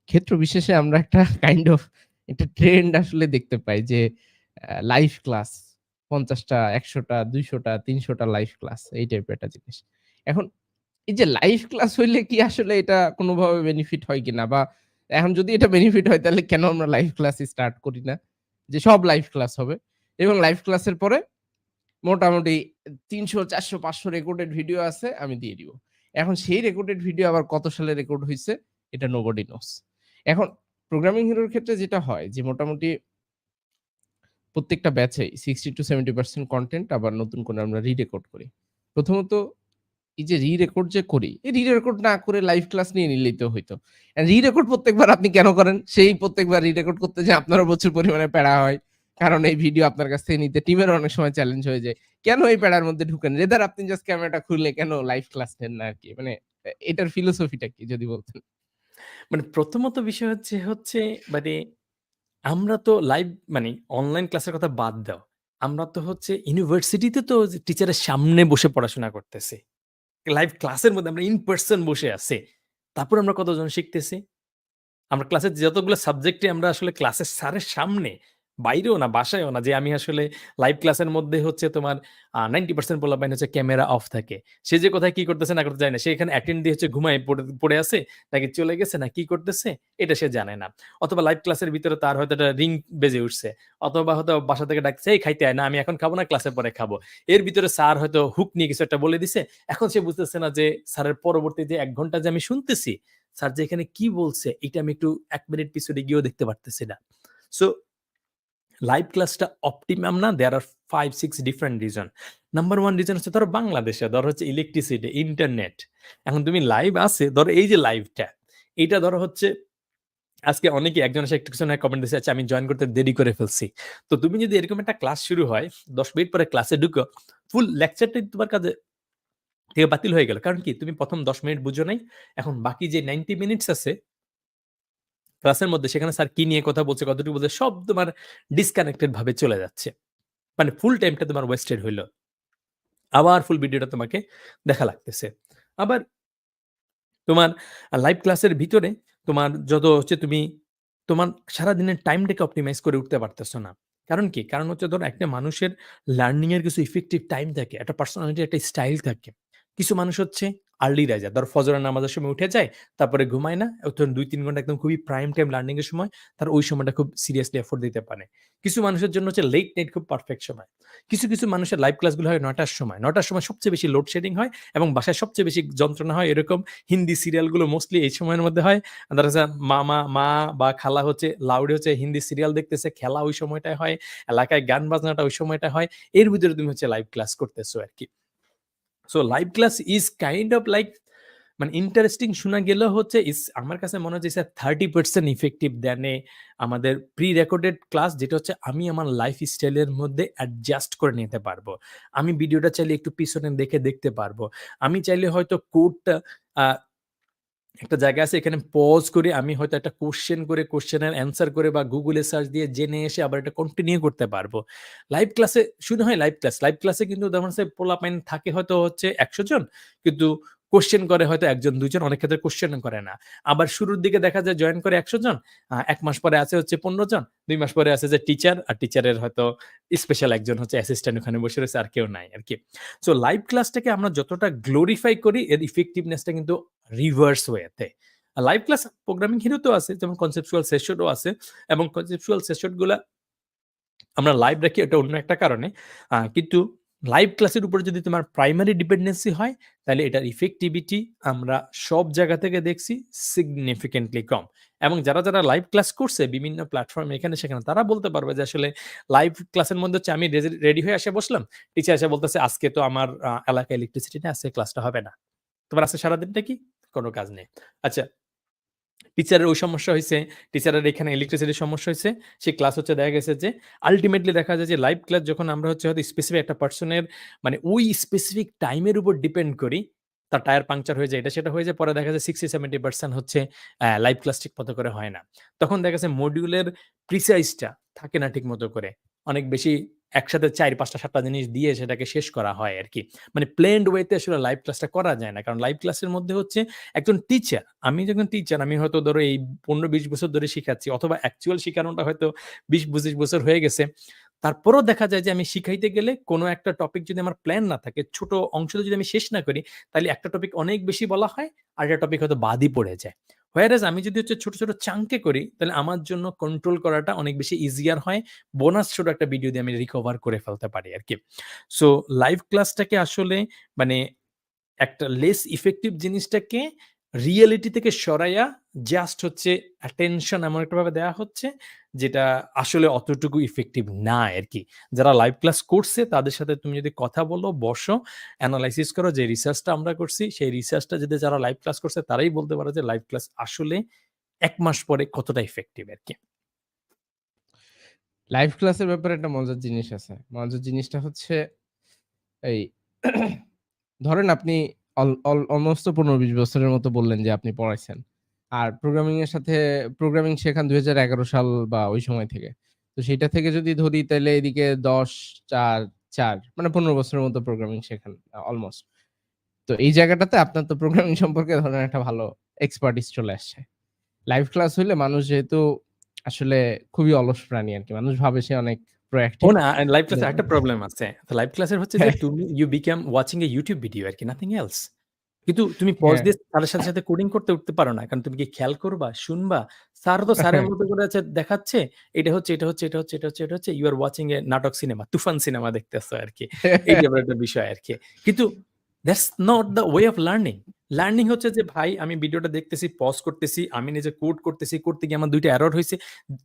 ক্ষেত্র বিশেষে আমরা একটা কাইন্ড অফ একটা ট্রেন্ড আসলে দেখতে পাই যে লাইভ ক্লাস ৫০ টা, ১০০ টা, ২০০ টা, ৩০০ টা লাইভ ক্লাস এই টাইপের একটা জিনিস। এখন এই যে লাইভ ক্লাস হইলে কি আসলে এটা কোনভাবে বেনিফিট হয় কিনা? বা এখন যদি এটা বেনিফিট হয় তাহলে কেন আমরা লাইভ ক্লাস স্টার্ট করি না? যে সব লাইভ ক্লাস হবে এবং লাইভ ক্লাসের পরে মোটামুটি ৩০০, ৪০০, ৫০০ রেকর্ডেড ভিডিও আছে আমি দিয়ে দিব। এখন সেই রেকর্ডেড ভিডিও আবার কত সালে রেকর্ড হইছে এটা নোবডি নোস। এখন প্রোগ্রামিং হিরোর ক্ষেত্রে যেটা হয় যে মোটামুটি প্রত্যেকটা ব্যাচেই 60-70% কনটেন্ট আবার নতুন করে আমরা রি-রেকর্ড করি। প্রথমত এই যে রি-রেকর্ড যে করি, এই রি-রেকর্ড না করে লাইভ ক্লাস নিয়ে নিলেই তো হইতো। রি-রেকর্ড প্রত্যেকবার আপনি কেন করেন? সেই প্রত্যেকবার রি-রেকর্ড করতে যেয়ে আপনারও প্রচুর পরিমাণে প্যারা হয়। কারণ এই ভিডিও আপনার কাছ থেকে নিতে টিমেরও অনেক সময় চ্যালেঞ্জ হয়ে যায়। কেন এই প্যারার মধ্যে ঢুকেন? রেদার আপনি জাস্ট ক্যামেরাটা খুলে কেন লাইভ ক্লাস নেন না আরকি? মানে এটার ফিলোসফিটা কি যদি বলতেন? মানে প্রথমত বিষয় হচ্ছে মানে আমরা তো লাইভ মানে অনলাইন ক্লাসের কথা বাদ দাও। আমরা তো হচ্ছে ইউনিভার্সিটিতে তো যে টিচারের সামনে বসে পড়াশোনা করতেছি। লাইভ ক্লাসের মধ্যে আমরা ইন পারসন বসে আছি। তারপর আমরা কতজন শিখতেছি? আমরা ক্লাসের যতগুলো সাবজেক্টে আমরা আসলে ক্লাসের স্যারের সামনে, বাইরেও না, বাসায়ও না যে আমি আসলে লাইভ ক্লাসের মধ্যে হচ্ছে তোমার 90% পোলাপাইন হচ্ছে ক্যামেরা অফ থাকে। সে যে কোথায় কি করতেছে না করতে জানে না। সে এখানে অ্যাটেন্ড দিয়ে হচ্ছে ঘুমায়ে পড়ে আছে, নাকি চলে গেছে না কি করতেছে এটা সে জানে না। অথবা লাইভ ক্লাসের ভিতরে তার হয়তো একটা রিং বেজে উঠছে। অথবা হয়তো বাসা থেকে ডাকছে, "এই খাইতে আয়।" "না আমি এখন খাবো না, ক্লাসের পরে খাবো।" এর ভিতরে স্যার হয়তো হুক নিয়ে কিছু একটা বলে দিছে। এখন সে বুঝতেছে না যে স্যারের পরবর্তী যে ১ ঘন্টা যে আমি শুনতেছি স্যার যে এখানে কি বলছে এটা আমি একটু ১ মিনিট পিছনে গিয়েও দেখতে পারতেছি না। সো লাইভ ক্লাসটা অপটিমাম না। দেয়ার আর ৫-৬ ডিফারেন্ট রিজন। নাম্বার 1 রিজন হচ্ছে ধরো বাংলাদেশে, ধরো হচ্ছে ইলেকট্রিসিটি, ইন্টারনেট। এখন তুমি লাইভ আছে, ধরো এই যে লাইভটা, এইটা ধরো হচ্ছে আজকে অনেকে একজন এসে একটু কিছু না কমেন্ট দিছে, "আচ্ছা আমি জয়েন করতে দেরি করে ফেলছি।" তো তুমি যদি এরকম একটা ক্লাস শুরু হয়, ১০ মিনিট পরে ক্লাসে ঢুকো, ফুল লেকচারটাই তোমার কাছে থেকে বাতিল হয়ে গেল। কারণ কি? তুমি ১ম ১০ মিনিট বুঝো নাই। এখন বাকি যে ৯০ মিনিটস আছে ক্লাসের মধ্যে সেখানে স্যার কি নিয়ে কথা বলছে, কতটুকু বলছে সব তোমার ডিসকানেক্টেড ভাবে চলে যাচ্ছে। মানে ফুল টাইমটা তোমার ওয়েস্টেড হইল। আবার ফুল ভিডিওটা তোমাকে দেখা লাগতেছে। আবার তোমার লাইভ ক্লাসের ভিতরে তোমার যত হচ্ছে তুমি তোমার সারাদিনের টাইমটাকে অপটিমাইজ করে উঠতে পারতেছ না। কারণ কি? কারণ হচ্ছে ধরো একটা মানুষের লার্নিং এর কিছু ইফেক্টিভ টাইম থাকে। একটা পার্সোনালিটি একটা স্টাইল থাকে। কিছু মানুষ হচ্ছে আর্লি রাইজার। ধরো ফজরের নামাজের সময় উঠে যায়, তারপরে ঘুমায় না। ধরুন ২-৩ ঘন্টা একদম খুবই প্রাইম টাইম লার্নিং এর সময়, তার ওই সময়টা খুব সিরিয়াসলি এফোর্ট দিতে পারে। কিছু মানুষের জন্য হচ্ছে লেট নাইট খুব পারফেক্ট সময়। কিছু মানুষের লাইভ ক্লাসগুলো হয় ৯ টার সময়। ৯ টার সময় সবচেয়ে বেশি লোডশেডিং হয় এবং বাসায় সবচেয়ে বেশি যন্ত্রণা হয় এরকম হিন্দি সিরিয়ালগুলো মোস্টলি এই সময়ের মধ্যে হয়। দেখা যাচ্ছে মা বা খালা হচ্ছে লাউডে হচ্ছে হিন্দি সিরিয়াল দেখতেছে, খেলা ওই সময়টায় হয়, এলাকায় গান বাজনাটা ওই সময়টা হয়। এর ভিতরে তুমি হচ্ছে লাইভ ক্লাস করতেছো আরকি। So live class is kind of like মানে ইন্টারেস্টিং শোনা গেলেও হচ্ছে আমার কাছে মনে হচ্ছে ইটস 30% ইফেক্টিভ দ্যান আমাদের প্রি রেকর্ডেড ক্লাস, যেটা হচ্ছে আমি আমার লাইফ স্টাইলের মধ্যে অ্যাডজাস্ট করে নিতে পারবো। আমি ভিডিওটা চাইলে একটু পিছনে দেখে দেখতে পারবো। আমি চাইলে হয়তো কোডটা আ একটা জায়গা আছে এখানে পজ করে আমি হয়তো একটা কোয়েশ্চেন করে কোয়েশ্চেনের অ্যান্সার করে বা গুগলে সার্চ দিয়ে জেনে এসে আবার এটা কন্টিনিউ করতে পারবো। লাইভ ক্লাসে শুরু হয় লাইভ ক্লাস। লাইভ ক্লাসে কিন্তু যেমন হচ্ছে পোলাপাইন থাকে হয়তো হচ্ছে ১০০ জন, কিন্তু কোয়েশ্চেন করে হয়তো ১ জন ২ জন, অনেক ক্ষেত্রে কোয়েশ্চেনও করে না। আবার শুরুর দিকে দেখা যায় জয়েন করে ১০০ জন, ১ মাস পরে আছে হচ্ছে ১৫ জন, ২ মাস পরে আছে যে টিচার, আর টিচারের হয়তো স্পেশাল একজন হচ্ছে অ্যাসিস্ট্যান্ট ওখানে বসে রয়েছে, আর কেউ নাই আরকি। সো লাইভ ক্লাসটাকে আমরা যতটা গ্লোরিফাই করি এর ইফেক্টিভনেসটা কিন্তু রিভার্স ওয়েতে। লাইভ ক্লাস প্রোগ্রামিং হিরোতেও আছে, যেমন কনসেপচুয়াল সেশনও আছে এবং কনসেপচুয়াল সেশন গুলা আমরা লাইভ রাখি এটা অন্য একটা কারণে। কিন্তু লাইভ ক্লাসের উপরে যদি তোমার প্রাইমারি ডিপেন্ডেন্সি হয়, তাহলে এটার ইফেক্টিভিটি আমরা সব জায়গা থেকে দেখছি সিগনিফিকেন্টলি কম। এবং যারা লাইভ ক্লাস করছে বিভিন্ন প্ল্যাটফর্মে এখানে সেখানে, তারা বলতে পারবে যে আসলে লাইভ ক্লাসের মধ্যে হচ্ছে আমি রেডি হয়ে এসে বসলাম। টিচার এসে বলতেছে, "আজকে তো আমার এলাকায় ইলেকট্রিসিটি নেই, আজকে ক্লাসটা হবে না।" তোমার আজকে সারাদিনটা কি? কোন কাজ নেই। আচ্ছা, টিচারের ওই সমস্যা হইছে, টিচারের এখানে ইলেকট্রিসিটির সমস্যা হইছে। সেই ক্লাস হচ্ছে দেখা গেছে যে আল্টিমেটলি দেখা যায় যে লাইভ ক্লাস যখন আমরা হচ্ছে হয়তো স্পেসিফিক একটা পারসনের মানে ওই স্পেসিফিক টাইমের উপর ডিপেন্ড করি, তার টায়ার পাংচার হয়ে যায়, এটা সেটা হয়ে যায়। পরে দেখা যায় 60-70% হচ্ছে লাইভ ক্লাস ঠিকমতো করে হয় না। তখন দেখা যাচ্ছে মডিউলের প্রিসাইজটা থাকে না ঠিকমতো করে। অনেক বেশি একসাথে ৪, ৫টা ৭টা জিনিস দিয়ে সেটাকে শেষ করা হয় আরকি। মানে প্ল্যান্ড ওয়েতে আসলে লাইভ ক্লাসটা করা যায় না। কারণ লাইভ ক্লাসের মধ্যে হচ্ছে একজন টিচার, আমি যখন টিচার আমি হয়তো ধরো এই ১৫-২০ বছর ধরে শিখাচ্ছি অথবা অ্যাকচুয়াল শিখানোটা হয়তো ২০-২৫ বছর হয়ে গেছে। তারপরেও দেখা যায় যে আমি শিখাইতে গেলে কোনো একটা টপিক যদি আমার প্ল্যান না থাকে, ছোট অংশতে যদি আমি শেষ না করি, তাহলে একটা টপিক অনেক বেশি বলা হয়, আর একটা টপিক হয়তো বাদই পড়ে যায়। whereas আমি যদি হচ্ছে ছোট, ছোট চাঙ্কে করি, তাহলে আমার জন্য কন্ট্রোল করাটা অনেক বেশি ইজিয়ার হয়। বোনাস ছোট একটা ভিডিও দিয়ে আমি রিকভার করে ফেলতে পারি আরকি। সো লাইভ ক্লাসটাকে আসলে মানে একটা লেস ইফেক্টিভ জিনিসটাকে রিয়েলিটি থেকে সরাইয়া জাস্ট হচ্ছে অ্যাটেনশন এমন একটা ভাবে দেয়া হচ্ছে, যেটা আসলে অতটুকু ইফেক্টিভ না আরকি। যারা লাইভ ক্লাস করছে তাদের সাথে তুমি যদি কথা বলো, বসো, এনালাইসিস করো যে রিসার্চটা আমরা করছি, সেই রিসার্চটা যদি যারা লাইভ ক্লাস করছে তারাই বলতে পারে যে লাইভ ক্লাস আসলে ১ মাস পরে কতটা ইফেক্টিভ আরকি। লাইভ ক্লাসের ব্যাপারে একটা মজার জিনিস আছে। মজার জিনিসটা হচ্ছে এই ধরেন আপনি অলমোস্ট তো ১৫-২০ বছরের মতো বললেন যে আপনি পড়াইছেন। আর প্রোগ্রামিং এর সাথে প্রোগ্রামিং শেখান ২০১১ সাল বা ওই সময় থেকে। তো সেইটা থেকে যদি ধরি তাইলে এদিকে ১০, ৪, ৪ মানে ১৫ বছরের মতো প্রোগ্রামিং শেখান অলমোস্ট। তো এই জায়গাটাতে আপনার তো প্রোগ্রামিং সম্পর্কে ধরেন একটা ভালো এক্সপার্টিস চলে আসছে। লাইভ ক্লাস হইলে মানুষ যেহেতু আসলে খুবই অলস প্রাণী আরকি। মানুষ ভাবে সে অনেক ও প্রোঅ্যাক্টিভ। না, লাইভ ক্লাসে আরেকটা প্রবলেম আছে। তো লাইভ ক্লাসের হচ্ছে যে হ্যাঁ, তুমি you become watching a YouTube video আরকি, নাথিং এলস। কিন্তু তুমি পজ হ্যাঁ, দিয়ে স্যারের সাথে, সাথে কোডিং করতে উঠতে পারো না। কারণ তুমি কি খেয়াল করবা, শুনবা? স্যার তো স্যারের হ্যাঁ। মতো করে হচ্ছে দেখাচ্ছে, এটা হচ্ছে, এটা হচ্ছে, এটা হচ্ছে, এটা হচ্ছে, এটা হচ্ছে। ইউ আর ওয়াচিং এ নাটক সিনেমা, তুফান সিনেমা দেখতেছো আরকি। এই টাইপের একটা বিষয় আরকি। কিন্তু that's not the way of learning. Learning হচ্ছে যে ভাই আমি ভিডিওটা দেখতেছি, পজ করতেছি, আমি নিজে কোড করতেছি, করতে গিয়ে আমার ২ টা এরর হইছে।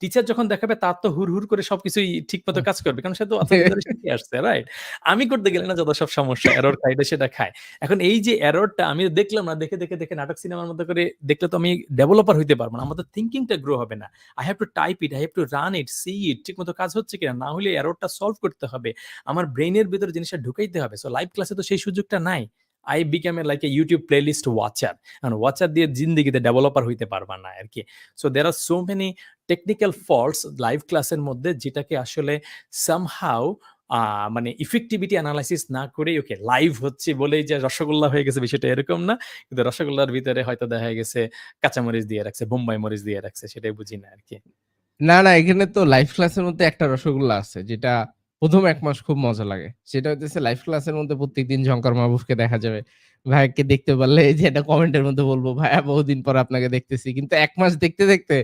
টিচার যখন দেখাবে তার তো হুড় করে সবকিছুই ঠিকমতো কাজ করবে। কারণ সে তো এতদিন ধরে শিখে আসছে, রাইট? আমি করতে গেলে না যত সব সমস্যা, এরর খাই এটা সেটা খায়। এখন এই যে এররটা আমি দেখলাম না, দেখে নাটক সিনেমার মতো করে দেখলে তো আমি ডেভেলপার হইতে পারব না। আমার তো থিংকিংটা গ্রো হবে না। I have to type it, I have to run it, see it ঠিকমতো কাজ হচ্ছে কিনা। না হলে এররটা সলভ করতে হবে। আমার ব্রেইনের ভেতরে জিনিসটা ঢুকাইতে হবে। সো লাইভ ক্লাসে তো সেই সুযোগটা নাই। I became a like a YouTube playlist watcher। এখন ওয়াচার দিয়ে জিন্দেগিতে ডেভেলপার হইতে পারবা না আরকি। So there are so many technical faults live ক্লাসের মধ্যে যেটাকে আসলে somehow মানে ইফেক্টিভিটি এনালাইসিস না করেই ওকে লাইভ হচ্ছে বলেই যে রসগোল্লা হয়ে গেছে বিষয়টা এরকম না। কিন্তু রসগোল্লার ভিতরে হয়তো দেখা গেছে কাঁচামরিচ দিয়ে রাখছে, বোম্বাই মরিচ দিয়ে রাখছে সেটাই বুঝি না আরকি। না, না এখানে তো লাইভ ক্লাসের মধ্যে একটা রসগোল্লা আছে যেটা ১ম ১ মাস খুব মজা লাগে। সেটা হইতেছে লাইভ ক্লাসের মধ্যে প্রত্যেকদিন ঝংকার মাহবুবকে দেখা যাবে। ভাইয়াকে দেখতে পারলে এই যে এটা কমেন্টের মধ্যে বলব, "ভাইয়া বহুদিন পর আপনাকে দেখতেছি।" কিন্তু ১ মাস দেখতে, দেখতে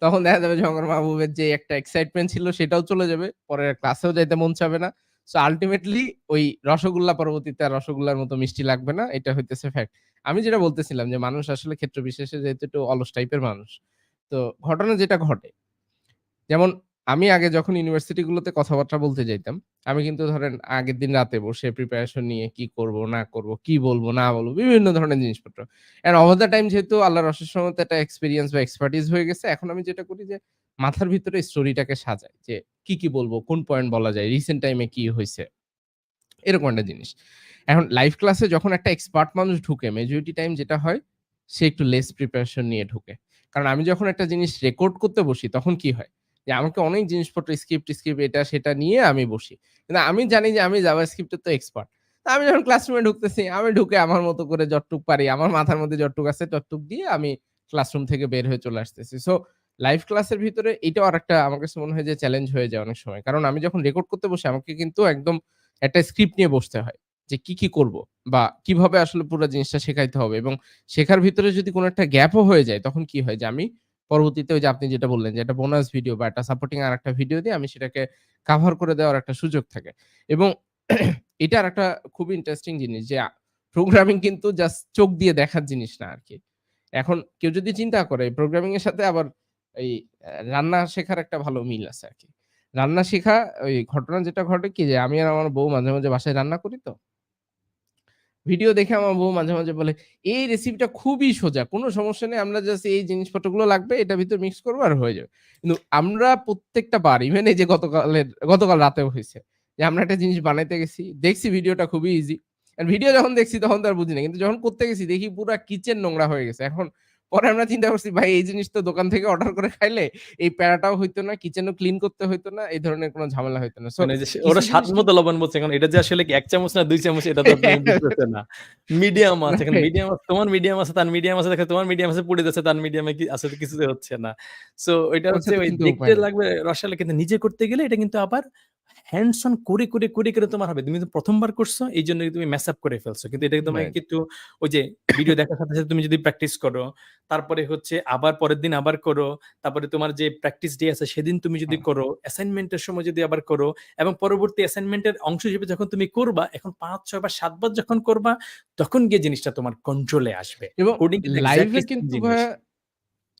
তখন দেখা যাবে ঝংকার মাহবুবের যে একটা এক্সাইটমেন্ট ছিল সেটাও চলে যাবে। পরে ক্লাসেও যাইতে মন চাবে না। সো আল্টিমেটলি ওই রসগোল্লা পরবর্তীতে আর রসগোল্লার মতো মিষ্টি লাগবে না। এটা হইতেছে ফ্যাক্ট। আমি যেটা বলতেছিলাম যে মানুষ আসলে ক্ষেত্র বিশেষে যেহেতু একটু অলস টাইপের মানুষ। তো ঘটনা যেটা ঘটে যেমন আমি আগে যখন ইউনিভার্সিটি গুলোতে কথাবার্তা বলতে যাইতাম, আমি কিন্তু ধরেন আগের দিন রাতে বসে প্রিপারেশন নিয়ে কি করব না করব, কি বলব না বলব বিভিন্ন ধরনের জিনিসপত্র। অ্যান্ড ওভার দ্যা টাইম যেহেতু আল্লাহর অশেষ রহমতে একটা এক্সপেরিয়েন্স বা এক্সপার্টিস হয়ে গেছে, এখন আমি যেটা করি যে মাথার ভিতরে স্টোরিটাকে সাজাই যে কি বলব, কোন পয়েন্ট বলা যায়, রিসেন্ট টাইমে কি হইছে, এরকম একটা জিনিস। এখন লাইভ ক্লাসে যখন একটা এক্সপার্ট মানুষ ঢুকে মেজরিটি টাইম যেটা হয়, সে একটু লেস প্রিপারেশন নিয়ে ঢুকে। কারণ আমি যখন একটা জিনিস রেকর্ড করতে বসি তখন কি হয়? যে আমাকে অনেক জিনিসপত্র স্ক্রিপ্ট এটা সেটা নিয়ে আমি বসি। কিন্তু আমি জানি যে আমি জাভাস্ক্রিপ্ট এর তো এক্সপার্ট। তো আমি যখন ক্লাসরুমে ঢুকতেছি, আমি ঢুকে আমার মতো করে যতটুক পারি, আমার মাথার মধ্যে যতটুক আছে ততটুক দিয়ে আমি ক্লাসরুম থেকে বের হয়ে চলে আসতেছি। সো লাইভ ক্লাসের ভিতরে এটাও আরেকটা আমার কাছে মনে হয় যে চ্যালেঞ্জ হয়ে যায় অনেক সময়। কারণ আমি যখন রেকর্ড করতে বসি আমাকে কিন্তু একদম একটা স্ক্রিপ্ট নিয়ে বসতে হয়। যে কি করব? বা কিভাবে আসলে পুরা জিনিসটা শেখাইতে হবে এবং শেখার ভিতরে যদি কোন একটা গ্যাপও হয়ে যায় তখন কি হয় যে আমি পরবর্তীতে ওই যে আপনি যেটা বললেন যে একটা বোনাস ভিডিও বা একটা সাপোর্টিং আরেকটা ভিডিও দিয়ে আমি সেটাকে কাভার করে দেওয়ার একটা সুযোগ থাকে। এবং এটা আরেকটা খুবই ইন্টারেস্টিং জিনিস যে প্রোগ্রামিং কিন্তু জাস্ট চোখ দিয়ে দেখার জিনিস না আরকি। এখন কেউ যদি চিন্তা করে প্রোগ্রামিং এর সাথে আবার এই রান্না শেখার একটা ভালো মিল আছে আরকি। রান্না শেখা ওই ঘটনা যেটা ঘটে কি যে আমি আর আমার বউ মাঝে বাসায় রান্না করি তো। ভিডিও দেখে আমার বউ মাঝে বলে, "এই রেসিপিটা খুবই সোজা। কোন সমস্যা নেই। আমরা জাস্ট এই জিনিসপত্রগুলো লাগবে। এটার ভিতরে মিক্স করব আর হয়ে যাবে।" কিন্তু আমরা প্রত্যেকটা বার ইভেন এই যে গতকাল রাতেও হইছে। যে আমরা একটা জিনিস বানাইতে গেছি। দেখছি ভিডিওটা খুবই ইজি। ভিডিও যখন দেখছি তখন তো আর বুঝি নাই। কিন্তু যখন করতে গেছি দেখি পুরা কিচেন নোংরা হয়ে গেছে। এখন পরে আমরা চিন্তা করছি ভাই এই জিনিস তো দোকান থেকে অর্ডার করে খাইলে এই প্যারাটাও হইতো না, কিচেনও ক্লিন করতে হইতো না, এই ধরনের কোনো ঝামেলা হইতো না। সো মানে যে কিছু ওরা স্বাদ জিনিস মতো লবণ বলছে। এখন এটা যে আসলে কি ১ চামচ না ২ চামচ এটা তো আপনি বুঝতেছেন না। মিডিয়াম আছে। এখন রাইট। মিডিয়াম তোমার মিডিয়াম আছে, তার মিডিয়াম আছে দেখে তোমার মিডিয়াম আছে পুড়ে যাচ্ছে, তার মিডিয়ামে কি আছে কিছুতে হচ্ছে না। সো ওইটা ওর হচ্ছে সাথে ওই কিন্তু দেখতে উপায় নাই। লাগবে রসালো কিন্তু নিজে করতে গেলে এটা কিন্তু আবার হ্যান্ডস অন করে তোমার হবে। তুমি তো ১ম বার করছো এইজন্যই তুমি মেস আপ করে ফেলছো। কিন্তু এটা তোমাকে রাইট। কিন্তু ওই যে ভিডিও দেখার সাথে, সাথে তুমি যদি প্র্যাকটিস করো, তারপরে হচ্ছে আবার পরের দিন আবার করো, তারপরে তোমার যে প্র্যাকটিস ডে আছে সেদিন তুমি যদি হুম। করো, অ্যাসাইনমেন্ট এর সময় যদি আবার করো এবং পরবর্তী অ্যাসাইনমেন্টের অংশ হিসেবে যখন তুমি করবা, এখন ৫, ৬ বা ৭ বার যখন করবা, তখন গিয়ে জিনিসটা তোমার কন্ট্রোলে আসবে। এবং কোডিং কিন্তু লাইভে এক্সাক্টলি সেম কিন্তু জিনিস। ভাইয়া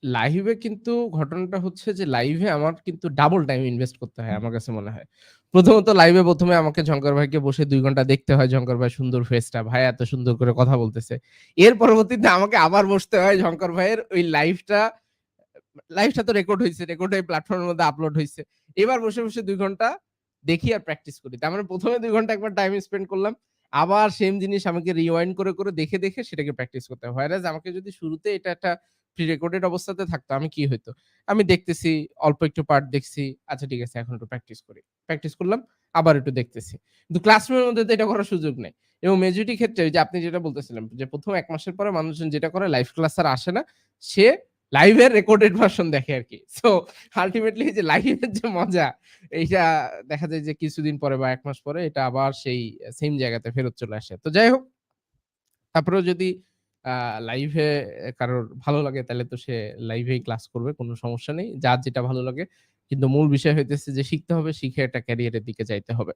লাইভে কিন্তু ঘটনাটা হচ্ছে যে লাইভে আমার কিন্তু ডাবল টাইম ইনভেস্ট করতে হয় আমার কাছে মনে হয়। প্রথমত লাইভে ১ম এ আমাকে ঝংকার ভাইকে বসে ২ ঘন্টা দেখতে হয় ঝংকার ভাইয়ের সুন্দর ফেসটা। ভাই এত সুন্দর করে কথা বলতেছে। এর পরবর্তীতে আমাকে আবার বসতে হয় ঝংকার ভাইয়ের ওই লাইভটা তো রেকর্ড হইছে। রেকর্ড হয়ে প্ল্যাটফর্মের মধ্যে আপলোড হইছে। এবার বসে, বসে ২ ঘন্টা দেখি আর প্র্যাকটিস করি। তার মানে ১ম এ ২ ঘন্টা একবার টাইম স্পেন্ড করলাম। আবার সেম জিনিস আমাকে রিওয়াইন্ড করে দেখে, দেখে সেটাকে প্র্যাকটিস করতে হয়। হোয়ারএজ আমাকে যদি শুরুতে এটা একটা প্রি রেকর্ডেড অবস্থাতে থাকতো আমি কি হইতো? আমি দেখতেছি, অল্প একটু পার্ট দেখছি। আচ্ছা ঠিক আছে এখন একটু প্র্যাকটিস করি। প্র্যাকটিস করলাম, আবার একটু দেখতেছি। কিন্তু ক্লাসরুমের মধ্যে তো এটা করার সুযোগ নাই। এবং মেজরিটি ক্ষেত্রে ওই যে আপনি যেটা বলতেছিলেন যে ১ম ১ মাসের পরে মানুষজন যেটা করে লাইভ ক্লাস আর আসে না। সে লাইভের রেকর্ডেড ভার্সন দেখে আরকি। সো আল্টিমেটলি যে লাইভের যে মজা এইটা দেখা যায় যে কিছুদিন পরে বা ১ মাস পরে এটা আবার সেই সেম জায়গাতে ফেরত চলে আসে। তো যাই হোক তারপরেও যদি আ লাইভে কারোর ভালো লাগে তাইলে তো সে লাইভেই ক্লাস করবে। কোন সমস্যা নেই। যার যেটা ভালো লাগে। কিন্তু মূল বিষয় হইতেছে যে শিখতে হবে, শিখে একটা ক্যারিয়ারের দিকে যাইতে হবে।